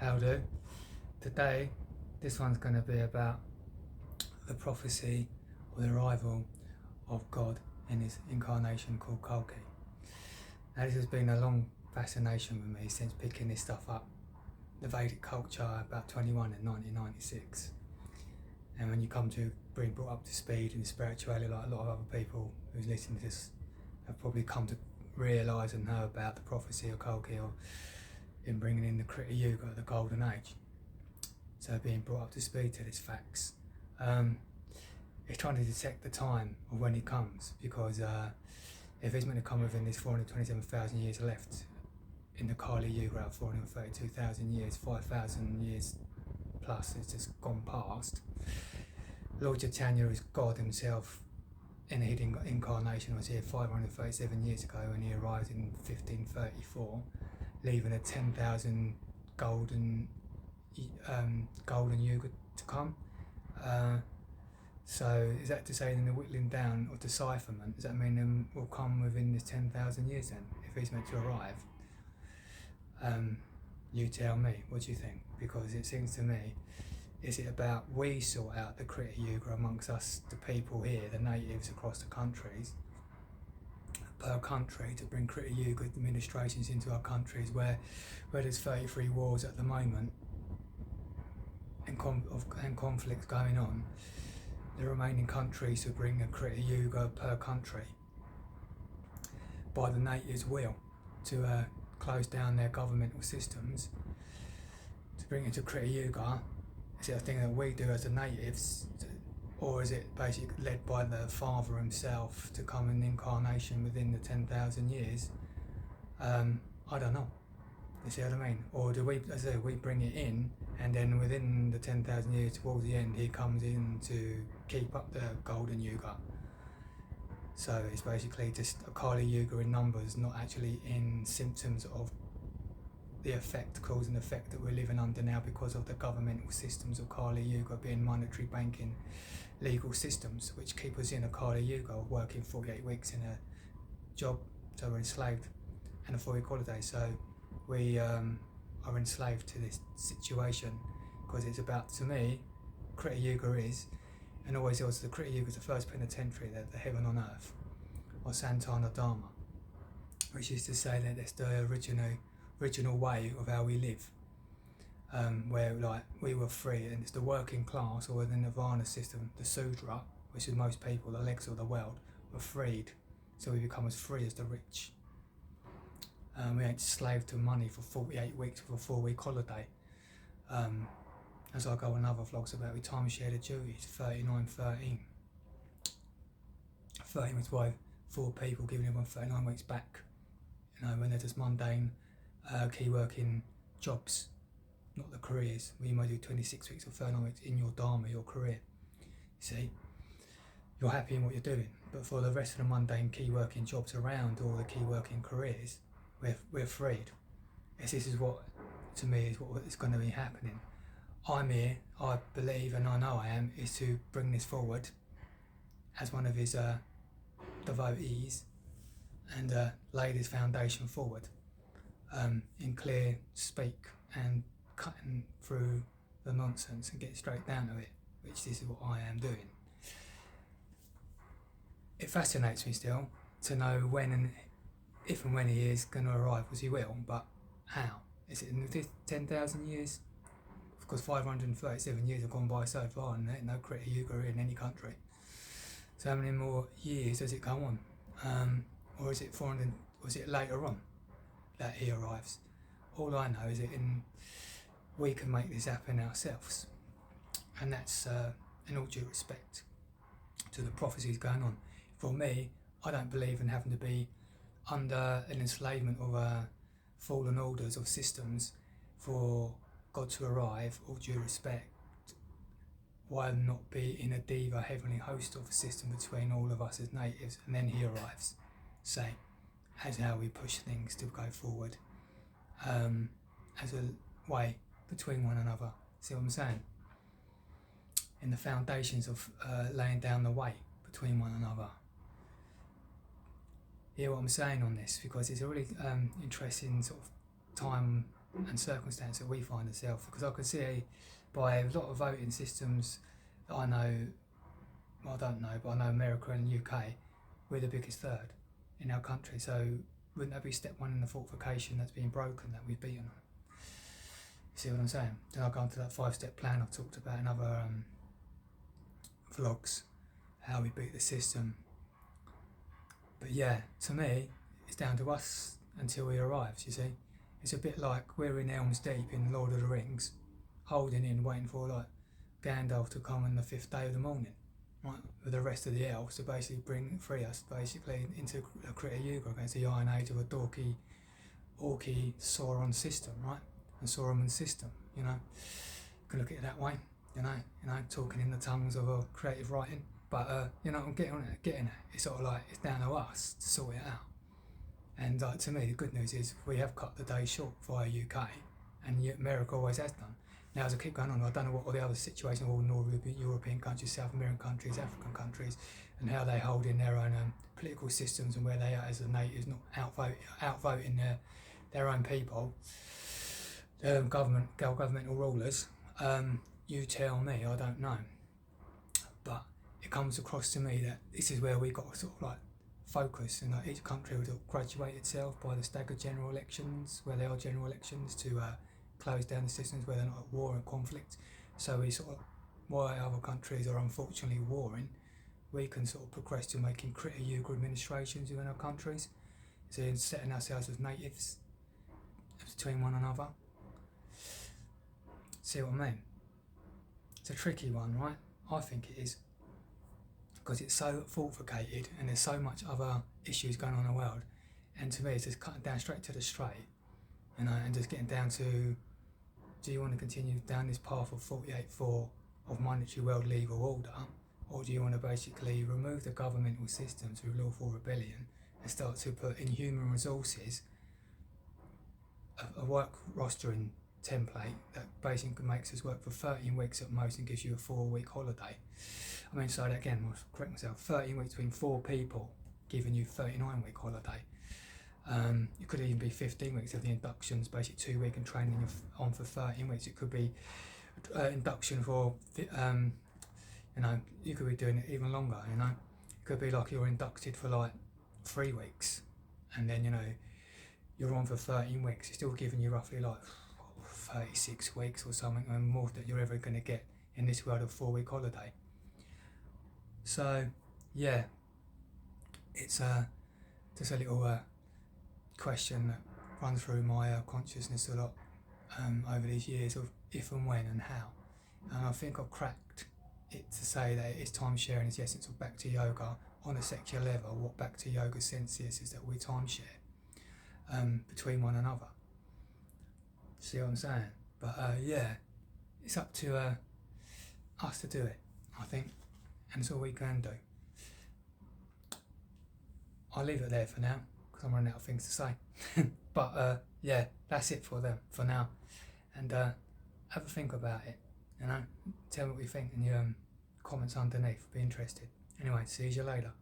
How do? Today, this one's going to be about the prophecy or the arrival of God in his incarnation called Kalki. Now, this has been a long fascination with me since picking this stuff up, the Vedic culture, about 21 in 1996. And when you come to being brought up to speed in spirituality, like a lot of other people who's listening to this have probably come to realise and know about the prophecy of Kalki, or in bringing in the Krita Yuga, the Golden Age. So being brought up to speed to these facts. It's trying to detect the time of when he comes, because if he's meant to come within this 427,000 years left in the Kali Yuga, 432,000 years, 5,000 years plus has just gone past. Lord Chaitanya is God himself in a hidden incarnation, was here 537 years ago when he arrived in 1534, leaving a 10,000 golden yuga to come. So is that to say in the whittling down or decipherment, does that mean them will come within this 10,000 years then, if he's meant to arrive? You tell me, what do you think? Because it seems to me, is it about we sort out the Krita Yuga amongst us, the people here, the natives across the countries, per country, to bring Krita Yuga administrations into our countries where there's 33 wars at the moment and conflicts going on, the remaining countries to bring a Krita Yuga per country by the natives' will to close down their governmental systems, to bring it to Krita Yuga. Is it a thing that we do as the natives, or is it basically led by the Father himself to come in incarnation within the 10,000 years? I don't know. You see what I mean? Or do we, as I say, we bring it in, and then within the 10,000 years towards the end, he comes in to keep up the Golden Yuga. So it's basically just a Kali Yuga in numbers, not actually in symptoms of the effect, cause and effect that we're living under now because of the governmental systems of Kali Yuga being monetary, banking, legal systems, which keep us in a Kali Yuga, working 48 weeks in a job, so we're enslaved, and a 4-week holiday. So we are enslaved to this situation, because it's about, to me, Krita Yuga is, and always was, the Krita Yuga is the first penitentiary, the heaven on earth, or Santana Dharma, which is to say that it's the original way of how we live, where like we were free, and it's the working class, or the Nirvana system, the Sudra, which is most people, the legs of the world, were freed, so we become as free as the rich. We ain't slave to money for 48 weeks with a 4-week holiday. As I go on other vlogs about, we time share the duties, 39-13. 13 was why 4 people giving everyone 39 weeks back. You know, when they're just mundane, key working jobs, not the careers, where you might do 26 weeks or 39 weeks in your dharma, your career. You see, you're happy in what you're doing, but for the rest of the mundane key working jobs around all the key working careers, we're freed. This is what, to me, is what is going to be happening. I'm here, I believe, and I know I am, is to bring this forward as one of his devotees, and lay this foundation forward in clear speak, and cutting through the nonsense and get straight down to it, which this is what I am doing. It fascinates me still to know when and if and when he is going to arrive, because he will, but how? Is it in 10,000 years? Because 537 years have gone by so far, and there's no Krita Yuga in any country. So how many more years does it go on? Or is it 400? Was it later on that he arrives? All I know is that we can make this happen ourselves, and that's in all due respect to the prophecies going on. For me, I don't believe in having to be under an enslavement of fallen orders of systems for God to arrive. All due respect, why not be in a diva heavenly host of a system between all of us as natives, and then he arrives, say, as how we push things to go forward, as a way between one another. See what I'm saying? In the foundations of laying down the way between one another. Hear what I'm saying on this, because it's a really interesting sort of time and circumstance that we find ourselves. Because I can see by a lot of voting systems that I know, well, I don't know, but I know America and UK, we're the biggest third in our country. So wouldn't that be step one in the fortification that's been broken, that we've beaten on? See what I'm saying? Then I'll go on to that 5-step plan I've talked about in other vlogs, how we beat the system. But yeah, to me, it's down to us until he arrives, you see. It's a bit like we're in Helm's Deep in Lord of the Rings, holding in, waiting for like Gandalf to come on the 5th day of the morning, right, with the rest of the elves to basically free us basically into a Krita Yuga against the Iron Age of a dorky, orky Sauron system, right, and Sauron's system, you know. You can look at it that way, you know, talking in the tongues of a creative writing. But you know, I'm getting it. It's sort of like it's down to us to sort it out. And to me, the good news is we have cut the day short via UK, and America always has done. Now, as I keep going on, I don't know what all the other situations, all North European countries, South American countries, African countries, and how they hold in their own political systems and where they are as the natives, not outvoting their own people, governmental rulers. You tell me, I don't know. But it comes across to me that this is where we got to sort of like focus, and each country will graduate itself by the staggered general elections, where there are general elections, to close down the systems where they're not at war and conflict. So we sort of, while other countries are unfortunately warring, we can sort of progress to making Krita Yuga administrations within our countries, so setting ourselves as natives between one another. See what I mean? It's a tricky one, right? I think it is, because it's so fortificated and there's so much other issues going on in the world. And to me, it's just cutting down straight to the straight, you know, and just getting down to, do you want to continue down this path of 48.4 of monetary world legal order, or do you want to basically remove the governmental system through lawful rebellion and start to put in human resources, a work rostering template that basically makes us work for 13 weeks at most and gives you a 4-week holiday. I mean, say that again, I'll correct myself, 13 weeks between 4 people giving you 39-week holiday. It could even be 15 weeks of the inductions, basically 2 week and training on for 13 weeks. It could be induction for, you know, you could be doing it even longer, you know. It could be like you're inducted for like 3 weeks and then, you know, you're on for 13 weeks. It's still giving you roughly like 36 weeks or something, and more that you're ever going to get in this world of 4-week holiday. So, yeah, it's just a little question that runs through my consciousness a lot over these years of if and when and how. And I think I've cracked it to say that it's time sharing is the essence of Bhakti Yoga on a secular level. What Bhakti Yoga sense is that we time share between one another. See what I'm saying? But yeah, it's up to us to do it, I think, and it's all we can do. I'll leave it there for now because I'm running out of things to say. But yeah, that's it for now, and have a think about it, you know, tell me what you think in your comments underneath. Be interested. Anyway, see you later.